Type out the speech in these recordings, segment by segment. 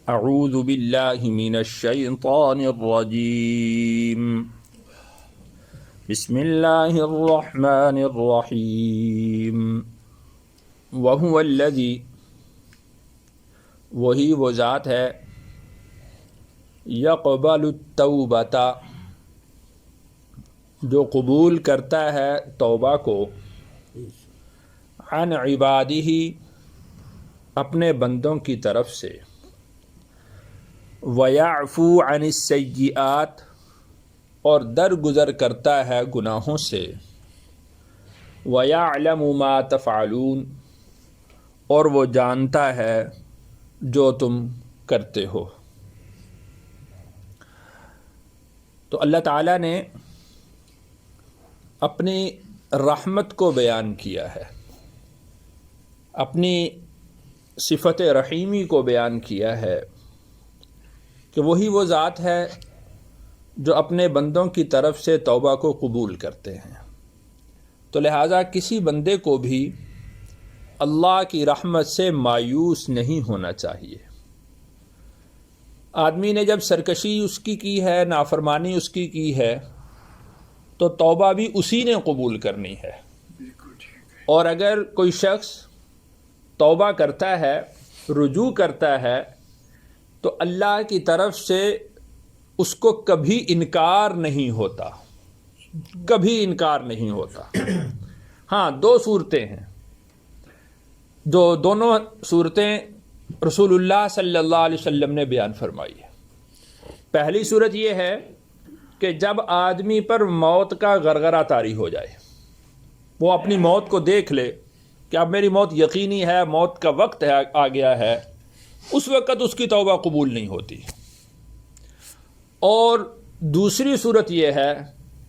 اعوذ باللہ من الشیطان الرجیم بسم اللہ الرحمن الرحیم وہو الذی، وہی وہ ذات ہے، یقبل التوبۃ، جو قبول کرتا ہے توبہ کو، عن عبادہ، اپنے بندوں کی طرف سے، وَيَعْفُو عَنِ السَّيِّئَاتِ، اور درگزر کرتا ہے گناہوں سے، وَيَعْلَمُ مَا تَفْعَلُونَ، اور وہ جانتا ہے جو تم کرتے ہو۔ تو اللہ تعالیٰ نے اپنی رحمت کو بیان کیا ہے، اپنی صفت رحیمی کو بیان کیا ہے کہ وہی وہ ذات ہے جو اپنے بندوں کی طرف سے توبہ کو قبول کرتے ہیں۔ تو لہٰذا کسی بندے کو بھی اللہ کی رحمت سے مایوس نہیں ہونا چاہیے۔ آدمی نے جب سرکشی اس کی ہے، نافرمانی اس کی ہے، تو توبہ بھی اسی نے قبول کرنی ہے۔ اور اگر کوئی شخص توبہ کرتا ہے، رجوع کرتا ہے، تو اللہ کی طرف سے اس کو کبھی انکار نہیں ہوتا، کبھی انکار نہیں ہوتا۔ ہاں، دو صورتیں ہیں، جو دونوں صورتیں رسول اللہ صلی اللہ علیہ وسلم نے بیان فرمائی ہے۔ پہلی صورت یہ ہے کہ جب آدمی پر موت کا غرغرہ طاری ہو جائے، وہ اپنی موت کو دیکھ لے کہ اب میری موت یقینی ہے، موت کا وقت ہے، آ گیا ہے، اس وقت اس کی توبہ قبول نہیں ہوتی۔ اور دوسری صورت یہ ہے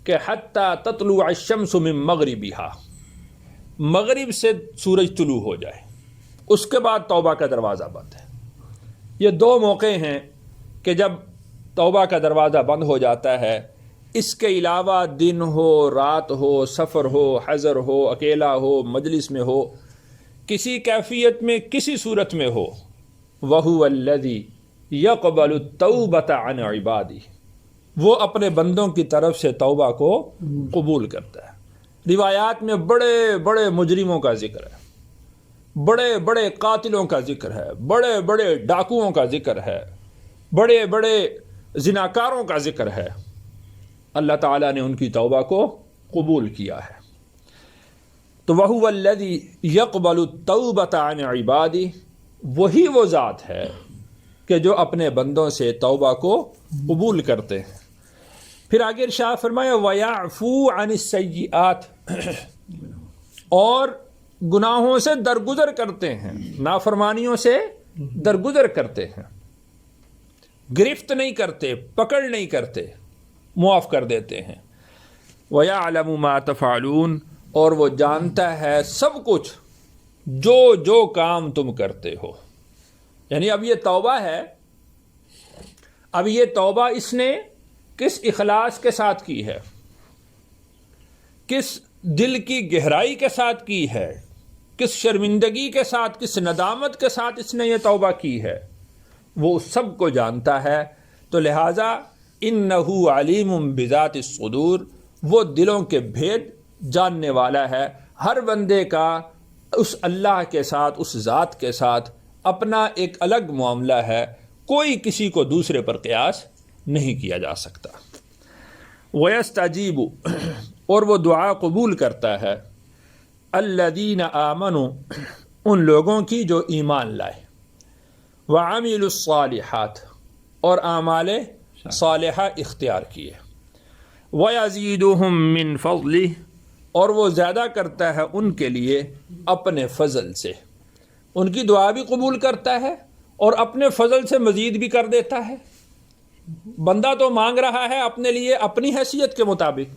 کہ حتیٰ تطلع الشمس من مغربها، مغرب سے سورج طلوع ہو جائے، اس کے بعد توبہ کا دروازہ بند ہے۔ یہ دو موقع ہیں کہ جب توبہ کا دروازہ بند ہو جاتا ہے۔ اس کے علاوہ دن ہو، رات ہو، سفر ہو، حضر ہو، اکیلا ہو، مجلس میں ہو، کسی کیفیت میں، کسی صورت میں ہو، وَهُوَ الَّذِي يَقْبَلُ التَّوْبَةَ عَنْ عِبَادِهِ، وہ اپنے بندوں کی طرف سے توبہ کو قبول کرتا ہے۔ روایات میں بڑے بڑے مجرموں کا ذکر ہے، بڑے بڑے قاتلوں کا ذکر ہے، بڑے بڑے ڈاکوؤں کا ذکر ہے، بڑے بڑے زناکاروں کا ذکر ہے۔ اللہ تعالیٰ نے ان کی توبہ کو قبول کیا ہے۔ تو وَهُوَ الَّذِي يَقْبَلُ التَّوْبَةَ عَنْ عِبَادِهِ، وہی وہ ذات ہے کہ جو اپنے بندوں سے توبہ کو قبول کرتے ہیں۔ پھر آگے ارشاد فرمایا وَيَعْفُو عَنِ السَّيِّئَاتِ، اور گناہوں سے درگزر کرتے ہیں، نافرمانیوں سے درگزر کرتے ہیں، گرفت نہیں کرتے، پکڑ نہیں کرتے، معاف کر دیتے ہیں۔ وَيَعْلَمُ مَا تَفْعَلُونَ، اور وہ جانتا ہے سب کچھ جو جو کام تم کرتے ہو۔ یعنی اب یہ توبہ ہے، اب یہ توبہ اس نے کس اخلاص کے ساتھ کی ہے، کس دل کی گہرائی کے ساتھ کی ہے، کس شرمندگی کے ساتھ، کس ندامت کے ساتھ اس نے یہ توبہ کی ہے، وہ سب کو جانتا ہے۔ تو لہٰذا انہ علیم بذات الصدور، وہ دلوں کے بھید جاننے والا ہے۔ ہر بندے کا اس اللہ کے ساتھ، اس ذات کے ساتھ اپنا ایک الگ معاملہ ہے، کوئی کسی کو دوسرے پر قیاس نہیں کیا جا سکتا۔ وَيَسْتَجِيبُ، اور وہ دعا قبول کرتا ہے، الَّذِينَ آمَنُوا، ان لوگوں کی جو ایمان لائے، وَعَمِلُوا الصَّالِحَاتِ، اور اعمال صالحہ اختیار کیے، وَيَزِيدُهُم مِّن فَضْلِهِ، اور وہ زیادہ کرتا ہے ان کے لیے اپنے فضل سے۔ ان کی دعا بھی قبول کرتا ہے اور اپنے فضل سے مزید بھی کر دیتا ہے۔ بندہ تو مانگ رہا ہے اپنے لیے اپنی حیثیت کے مطابق،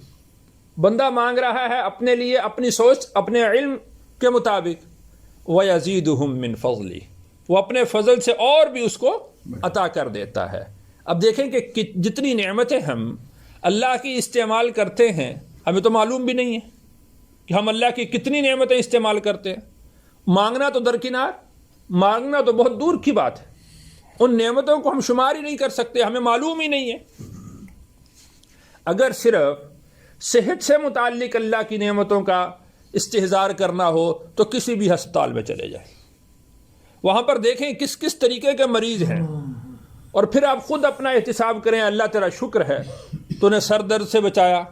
بندہ مانگ رہا ہے اپنے لیے اپنی سوچ، اپنے علم کے مطابق، وَيَزِيدُهُم مِّن فَضْلِهِ، وہ اپنے فضل سے اور بھی اس کو عطا کر دیتا ہے۔ اب دیکھیں کہ جتنی نعمتیں ہم اللہ کی استعمال کرتے ہیں، ہمیں تو معلوم بھی نہیں ہے کہ ہم اللہ کی کتنی نعمتیں استعمال کرتے ہیں۔ مانگنا تو درکنار، مانگنا تو بہت دور کی بات ہے، ان نعمتوں کو ہم شمار ہی نہیں کر سکتے، ہمیں معلوم ہی نہیں ہے۔ اگر صرف صحت سے متعلق اللہ کی نعمتوں کا استحضار کرنا ہو تو کسی بھی ہسپتال میں چلے جائیں، وہاں پر دیکھیں کس کس طریقے کے مریض ہیں، اور پھر آپ خود اپنا احتساب کریں، اللہ تیرا شکر ہے تو نے سر درد سے بچایا،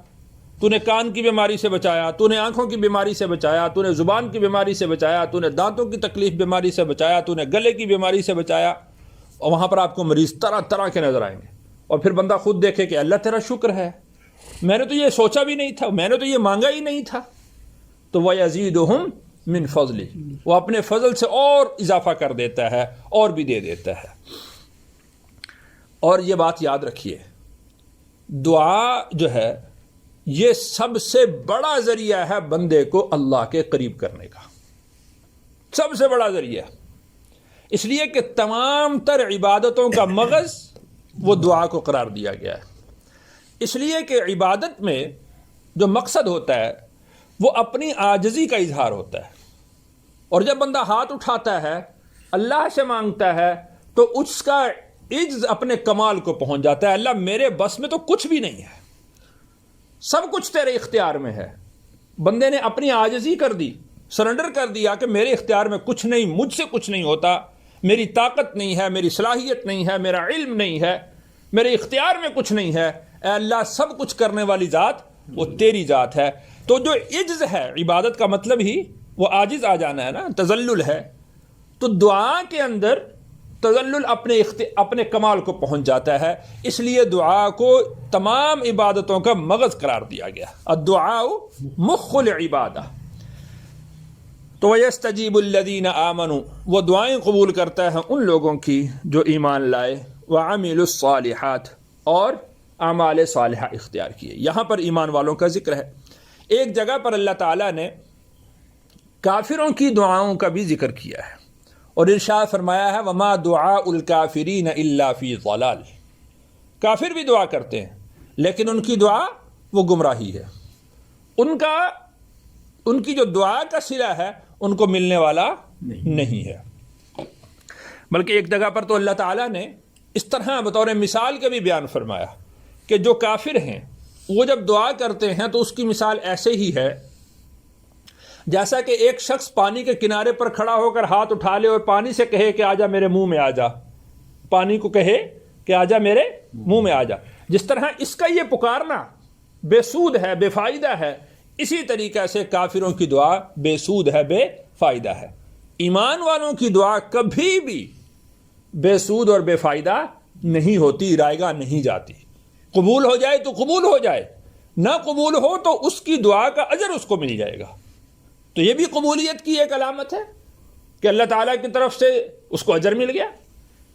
تو نے کان کی بیماری سے بچایا، تو نے آنکھوں کی بیماری سے بچایا، تو نے زبان کی بیماری سے بچایا، تو نے دانتوں کی تکلیف بیماری سے بچایا، تو نے گلے کی بیماری سے بچایا۔ اور وہاں پر آپ کو مریض طرح طرح کے نظر آئیں گے، اور پھر بندہ خود دیکھے کہ اللہ تیرا شکر ہے، میں نے تو یہ سوچا بھی نہیں تھا، میں نے تو یہ مانگا ہی نہیں تھا۔ تو وَيَزِيدُهُمْ مِنْ فَضْلِهِ، وہ اپنے فضل سے اور اضافہ کر دیتا ہے اور بھی دے دیتا ہے۔ اور یہ بات یاد رکھیے، دعا جو ہے یہ سب سے بڑا ذریعہ ہے بندے کو اللہ کے قریب کرنے کا، سب سے بڑا ذریعہ، اس لیے کہ تمام تر عبادتوں کا مغز وہ دعا کو قرار دیا گیا ہے۔ اس لیے کہ عبادت میں جو مقصد ہوتا ہے وہ اپنی عاجزی کا اظہار ہوتا ہے، اور جب بندہ ہاتھ اٹھاتا ہے اللہ سے مانگتا ہے تو اس کا عجز اپنے کمال کو پہنچ جاتا ہے، اللہ میرے بس میں تو کچھ بھی نہیں ہے، سب کچھ تیرے اختیار میں ہے۔ بندے نے اپنی عاجزی کر دی، سرنڈر کر دیا کہ میرے اختیار میں کچھ نہیں، مجھ سے کچھ نہیں ہوتا، میری طاقت نہیں ہے، میری صلاحیت نہیں ہے، میرا علم نہیں ہے، میرے اختیار میں کچھ نہیں ہے، اے اللہ سب کچھ کرنے والی ذات وہ تیری ذات ہے۔ تو جو عجز ہے، عبادت کا مطلب ہی وہ عاجز آ جانا ہے نا، تذلل ہے، تو دعا کے اندر تذلل اپنے کمال کو پہنچ جاتا ہے، اس لیے دعا کو تمام عبادتوں کا مغز قرار دیا گیا، الدعاء مخ العبادہ۔ تو وَيَسْتَجِيبُ الَّذِينَ آمَنُوا، وہ دعائیں قبول کرتا ہے ان لوگوں کی جو ایمان لائے، وَعَمِلُوا الصَّالِحَاتِ، اور اعمال صالحہ اختیار کیے۔ یہاں پر ایمان والوں کا ذکر ہے۔ ایک جگہ پر اللہ تعالیٰ نے کافروں کی دعاؤں کا بھی ذکر کیا ہے، اور ارشاد فرمایا ہے وَمَا دُعَاءُ الْكَافِرِينَ إِلَّا فِي ضَلَالٍ، کافر بھی دعا کرتے ہیں لیکن ان کی دعا وہ گمراہی ہے، ان کی جو دعا کا صلہ ہے ان کو ملنے والا نہیں ہے۔ بلکہ ایک جگہ پر تو اللہ تعالیٰ نے اس طرح بطور مثال کے بھی بیان فرمایا کہ جو کافر ہیں وہ جب دعا کرتے ہیں تو اس کی مثال ایسے ہی ہے جیسا کہ ایک شخص پانی کے کنارے پر کھڑا ہو کر ہاتھ اٹھا لے اور پانی سے کہے کہ آجا میرے منہ میں آجا، پانی کو کہے کہ آجا میرے منہ میں آجا، جس طرح اس کا یہ پکارنا بے سود ہے، بے فائدہ ہے، اسی طریقے سے کافروں کی دعا بے سود ہے، بے فائدہ ہے۔ ایمان والوں کی دعا کبھی بھی بے سود اور بے فائدہ نہیں ہوتی، رائے گاہ نہیں جاتی، قبول ہو جائے تو قبول ہو جائے، نہ قبول ہو تو اس کی دعا کا اجر اس کو مل جائے گا۔ تو یہ بھی قبولیت کی ایک علامت ہے کہ اللہ تعالیٰ کی طرف سے اس کو اجر مل گیا،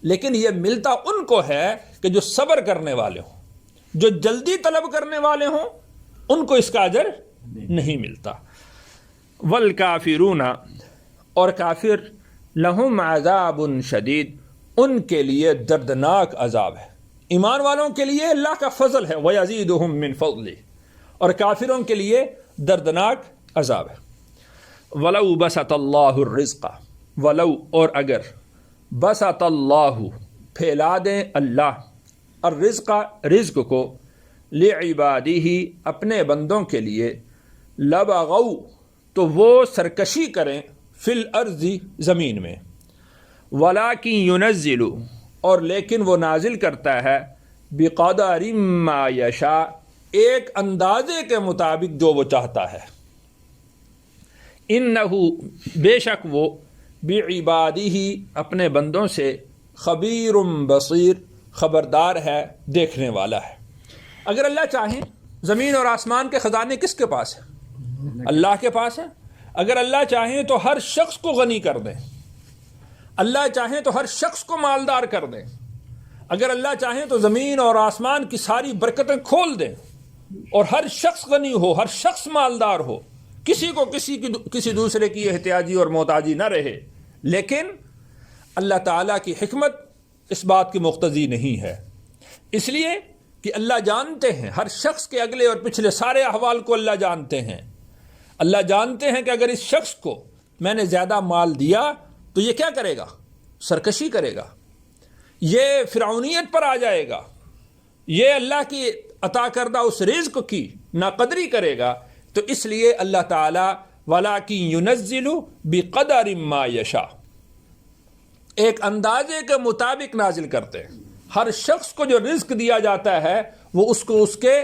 لیکن یہ ملتا ان کو ہے کہ جو صبر کرنے والے ہوں، جو جلدی طلب کرنے والے ہوں، ان کو اس کا اجر نہیں ملتا۔ والکافرون، اور کافر، لہم عذاب شدید، ان کے لیے دردناک عذاب ہے۔ ایمان والوں کے لیے اللہ کا فضل ہے وَيَزِيدُهُم مِّن فَضْلِهِ، اور کافروں کے لیے دردناک عذاب ہے۔ وَلَوْ بَسَطَ اللَّهُ الرِّزْقَ، ولو، اور اگر، بسط اللہ، پھیلا دیں اللہ، الرزق، رزق کو، لعبادہ، اپنے بندوں کے لیے، لبغوا، تو وہ سرکشی کریں، فی الارض، زمین میں، ولکن ینزل، اور لیکن وہ نازل کرتا ہے، بقدر ما یشاء، ایک اندازے کے مطابق جو وہ چاہتا ہے، انہ، بے شک وہ، بعبادہ، اپنے بندوں سے، خبیر بصیر، خبردار ہے، دیکھنے والا ہے۔ اگر اللہ چاہیں، زمین اور آسمان کے خزانے کس کے پاس ہیں؟ اللہ کے پاس ہیں۔ اگر اللہ چاہیں تو ہر شخص کو غنی کر دیں، اللہ چاہیں تو ہر شخص کو مالدار کر دیں، اگر اللہ چاہیں تو زمین اور آسمان کی ساری برکتیں کھول دیں اور ہر شخص غنی ہو، ہر شخص مالدار ہو، کسی کو کسی دوسرے کی احتیاجی اور محتاجی نہ رہے، لیکن اللہ تعالیٰ کی حکمت اس بات کی مقتضی نہیں ہے، اس لیے کہ اللہ جانتے ہیں ہر شخص کے اگلے اور پچھلے سارے احوال کو، اللہ جانتے ہیں، اللہ جانتے ہیں کہ اگر اس شخص کو میں نے زیادہ مال دیا تو یہ کیا کرے گا؟ سرکشی کرے گا، یہ فرعونیت پر آ جائے گا، یہ اللہ کی عطا کردہ اس رزق کی ناقدری کرے گا، تو اس لیے اللہ تعالیٰ وَلَٰكِن يُنَزِّلُ بِقَدَرٍ مَّا يَشَاءُ ایک اندازے کے مطابق نازل کرتے ہیں۔ ہر شخص کو جو رزق دیا جاتا ہے وہ اس کو اس کے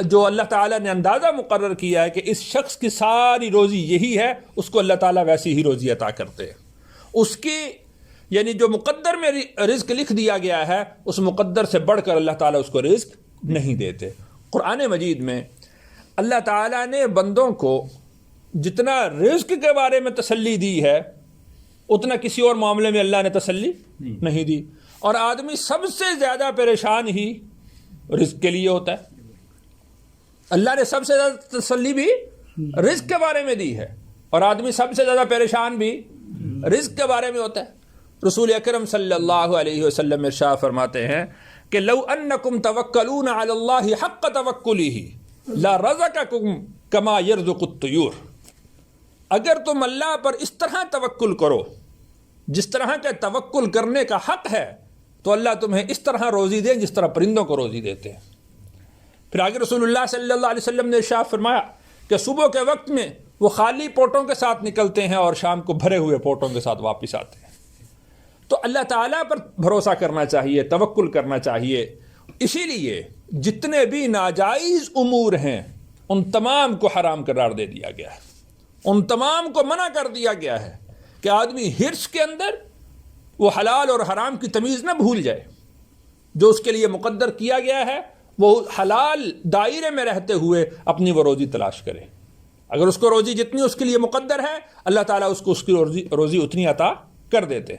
جو اللہ تعالیٰ نے اندازہ مقرر کیا ہے کہ اس شخص کی ساری روزی یہی ہے، اس کو اللہ تعالیٰ ویسی ہی روزی عطا کرتے ہیں۔ اس کی یعنی جو مقدر میں رزق لکھ دیا گیا ہے اس مقدر سے بڑھ کر اللہ تعالیٰ اس کو رزق نہیں دیتے۔ قرآن مجید میں اللہ تعالیٰ نے بندوں کو جتنا رزق کے بارے میں تسلی دی ہے اتنا کسی اور معاملے میں اللہ نے تسلی نہیں دی، اور آدمی سب سے زیادہ پریشان ہی رزق کے لیے ہوتا ہے۔ اللہ نے سب سے زیادہ تسلی بھی رزق کے بارے میں دی ہے، اور آدمی سب سے زیادہ پریشان بھی رزق کے بارے میں ہوتا ہے۔ رسول اکرم صلی اللہ علیہ وسلم ارشاد فرماتے ہیں کہ لو انکم توکلون علی اللہ حق توکلہ لرزقکم کما یرزق الطیور، اگر تم اللہ پر اس طرح توکل کرو جس طرح کا توکل کرنے کا حق ہے تو اللہ تمہیں اس طرح روزی دے جس طرح پرندوں کو روزی دیتے ہیں۔ پھر آگے رسول اللہ صلی اللہ علیہ وسلم نے ارشاد فرمایا کہ صبح کے وقت میں وہ خالی پوٹوں کے ساتھ نکلتے ہیں اور شام کو بھرے ہوئے پوٹوں کے ساتھ واپس آتے ہیں۔ تو اللہ تعالیٰ پر بھروسہ کرنا چاہیے، توکل کرنا چاہیے۔ اسی لیے جتنے بھی ناجائز امور ہیں ان تمام کو حرام قرار دے دیا گیا ہے، ان تمام کو منع کر دیا گیا ہے کہ آدمی ہرس کے اندر وہ حلال اور حرام کی تمیز نہ بھول جائے۔ جو اس کے لیے مقدر کیا گیا ہے وہ حلال دائرے میں رہتے ہوئے اپنی وہ روزی تلاش کرے۔ اگر اس کو روزی جتنی اس کے لیے مقدر ہے اللہ تعالیٰ اس کو اس کی روزی اتنی عطا کر دیتے۔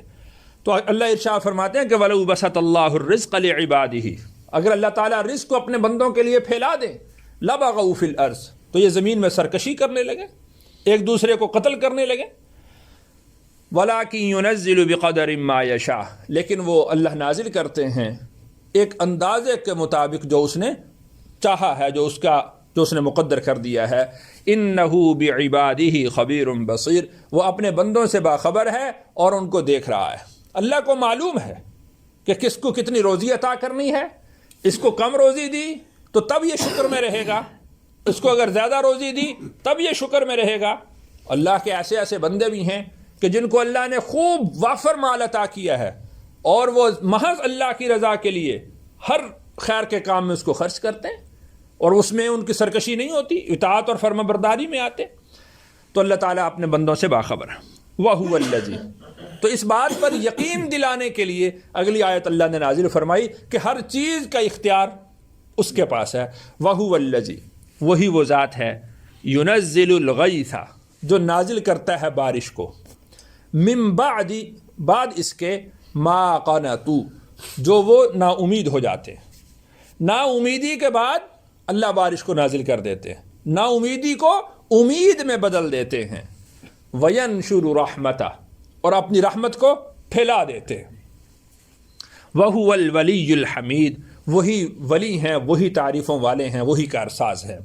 تو اللہ ارشاد فرماتے ہیں کہ وَلَوْ بَسَطَ اللَّهُ الرِّزْقَ لِعِبَادِهِ، اگر اللہ تعالیٰ رزق کو اپنے بندوں کے لیے پھیلا دے لَبَغَوْا فِي الْأَرْضِ، تو یہ زمین میں سرکشی کرنے لگے، ایک دوسرے کو قتل کرنے لگے۔ وَلَٰكِن يُنَزِّلُ بِقَدَرٍ مَّا يَشَاءُ، لیکن وہ اللہ نازل کرتے ہیں ایک اندازے کے مطابق جو اس نے چاہا ہے، جو اس نے مقدر کر دیا ہے۔ إِنَّهُ بِعِبَادِهِ خَبِيرٌ بَصِيرٌ، وہ اپنے بندوں سے باخبر ہے اور ان کو دیکھ رہا ہے۔ اللہ کو معلوم ہے کہ کس کو کتنی روزی عطا کرنی ہے، اس کو کم روزی دی تو تب یہ شکر میں رہے گا، اس کو اگر زیادہ روزی دی تب یہ شکر میں رہے گا۔ اللہ کے ایسے ایسے بندے بھی ہیں کہ جن کو اللہ نے خوب وافر مال عطا کیا ہے اور وہ محض اللہ کی رضا کے لیے ہر خیر کے کام میں اس کو خرچ کرتے ہیں اور اس میں ان کی سرکشی نہیں ہوتی، اطاعت اور فرما برداری میں آتے۔ تو اللہ تعالیٰ اپنے بندوں سے باخبر ہے۔ وَهُوَ الَّذِي، تو اس بات پر یقین دلانے کے لیے اگلی آیت اللہ نے نازل فرمائی کہ ہر چیز کا اختیار اس کے پاس ہے۔ وَهُوَ الَّذِي، وہی وہ ذات ہے، يُنَزِّلُ الْغَيْثَ، جو نازل کرتا ہے بارش کو، من بعد، بعد اس کے، ما قنطوا، جو وہ نا امید ہو جاتے ہیں۔ نا امیدی کے بعد اللہ بارش کو نازل کر دیتے ہیں، نا امیدی کو امید میں بدل دیتے ہیں۔ وَيَنْشُرُ رَحْمَتَهُ، اور اپنی رحمت کو پھیلا دیتے ہیں۔ وَهُوَ الْوَلِيُّ الْحَمِيدُ، وہی ولی ہیں، وہی تعریفوں والے ہیں، وہی کارساز ہیں۔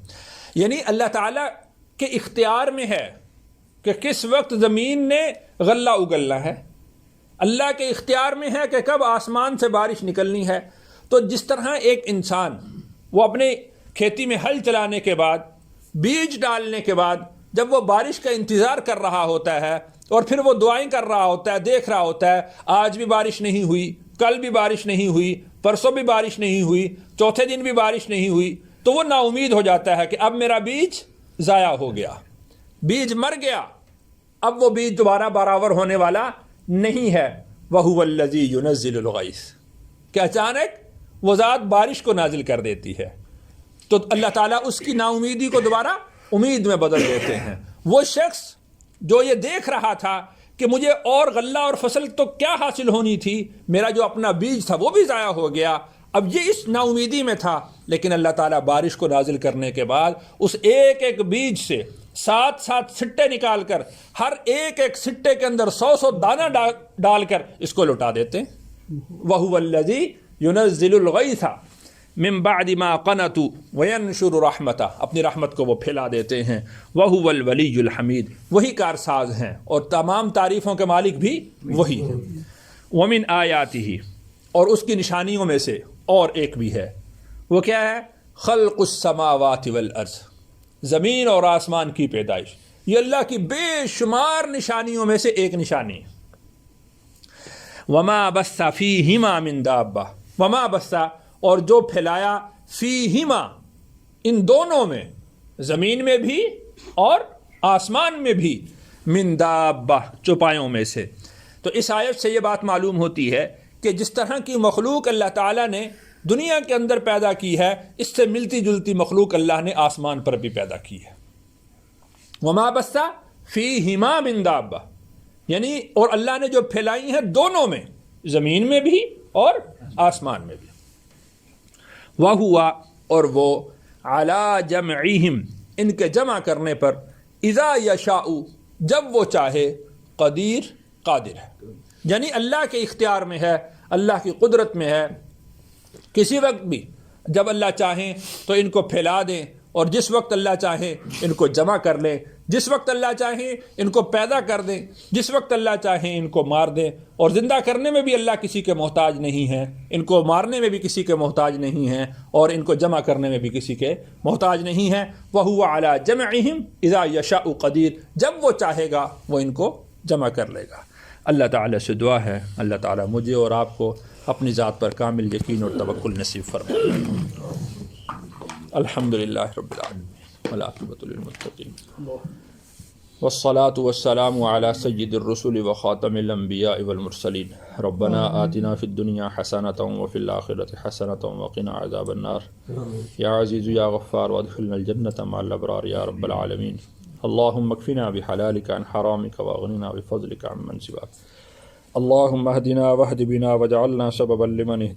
یعنی اللہ تعالیٰ کے اختیار میں ہے کہ کس وقت زمین نے غلہ اگلنا ہے، اللہ کے اختیار میں ہے کہ کب آسمان سے بارش نکلنی ہے۔ تو جس طرح ایک انسان وہ اپنے کھیتی میں ہل چلانے کے بعد، بیج ڈالنے کے بعد جب وہ بارش کا انتظار کر رہا ہوتا ہے اور پھر وہ دعائیں کر رہا ہوتا ہے، دیکھ رہا ہوتا ہے آج بھی بارش نہیں ہوئی، کل بھی بارش نہیں ہوئی، پرسوں بھی بارش نہیں ہوئی، چوتھے دن بھی بارش نہیں ہوئی، تو وہ نا امید ہو جاتا ہے کہ اب میرا بیج ضائع ہو گیا، بیج مر گیا، اب وہ بیج دوبارہ برابر ہونے والا نہیں ہے۔ وَهُوَ الَّذِي يُنَزِّلُ الْغَيْثَ، کہ اچانک وہ ذات بارش کو نازل کر دیتی ہے، تو اللہ تعالیٰ اس کی نا امیدی کو دوبارہ امید میں بدل دیتے ہیں۔ وہ شخص جو یہ دیکھ رہا تھا کہ مجھے اور غلہ اور فصل تو کیا حاصل ہونی تھی، میرا جو اپنا بیج تھا وہ بھی ضائع ہو گیا، اب یہ اس نا امیدی میں تھا، لیکن اللہ تعالیٰ بارش کو نازل کرنے کے بعد اس ایک ایک بیج سے 7 سٹے نکال کر ہر ایک ایک سٹے کے اندر 100 دانہ ڈال کر اس کو لوٹا دیتے ہیں۔ وَهُوَ الَّذِي يُنَزِّلُ الْغَيْثَ من بعد ما قنطوا وینشر رحمتہ، اپنی رحمت کو وہ پھیلا دیتے ہیں۔ وَهُوَ الْوَلِيُّ الْحَمِيدُ، وہی کارساز ہیں اور تمام تعریفوں کے مالک بھی وہی ہیں۔ وَمِنْ آیاتہ، اور اس کی نشانیوں میں سے اور ایک بھی ہے، وہ کیا ہے؟ خلق السماوات والارض، زمین اور آسمان کی پیدائش. یہ اللہ کی بے شمار نشانیوں میں سے ایک نشانی ہے. وما بث فیہما من دابہ، وما بث، اور جو پھیلایا، فیہما، ان دونوں میں، زمین میں بھی اور آسمان میں بھی، من دابہ، چوپایوں میں سے. تو اس آیت سے یہ بات معلوم ہوتی ہے کہ جس طرح کی مخلوق اللہ تعالیٰ نے دنیا کے اندر پیدا کی ہے، اس سے ملتی جلتی مخلوق اللہ نے آسمان پر بھی پیدا کی ہے. وما بث فیہما من دابہ، یعنی اور اللہ نے جو پھیلائی ہیں دونوں میں، زمین میں بھی اور آسمان میں بھی. وَهُوَ، اور وہ، عَلَى جَمْعِهِمْ، ان کے جمع کرنے پر، اِذَا يَشَاءُ، جب وہ چاہے، قدیر، قادر ہے. یعنی اللہ کے اختیار میں ہے، اللہ کی قدرت میں ہے. کسی وقت بھی جب اللہ چاہیں تو ان کو پھیلا دیں، اور جس وقت اللہ چاہیں ان کو جمع کر لیں، جس وقت اللہ چاہیں ان کو پیدا کر دیں، جس وقت اللہ چاہیں ان کو مار دیں. اور زندہ کرنے میں بھی اللہ کسی کے محتاج نہیں ہیں، ان کو مارنے میں بھی کسی کے محتاج نہیں ہیں، اور ان کو جمع کرنے میں بھی کسی کے محتاج نہیں ہیں. وَهُوَ عَلَى جَمْعِهِمْ إِذَا يَشَاءُ قَدِيرٌ، جب وہ چاہے گا وہ ان کو جمع کر لے گا. اللہ تعالیٰ سے دعا ہے اللہ تعالیٰ مجھے اور آپ کو اپنی ذات پر کامل یقین اور توکل نصیب فرمائے. الحمدللہ رب العالمین والعاقبۃ للمتقین والصلاة والسلام علی سید الرسل وخاتم الانبیاء والمرسلین. ربنا آتنا فی الدنیا حسنۃ وفی الآخرۃ حسنۃ وقنا عذاب النار. یا عزیز یا غفار وادخلنا الجنۃ مع الابرار یا رب العالمین. اللهم اكفنا بحلالك عن حرامك واغننا بفضلك عمن سواك. اللهم اهدنا واهد بنا واجعلنا سببا لمن اهتدى.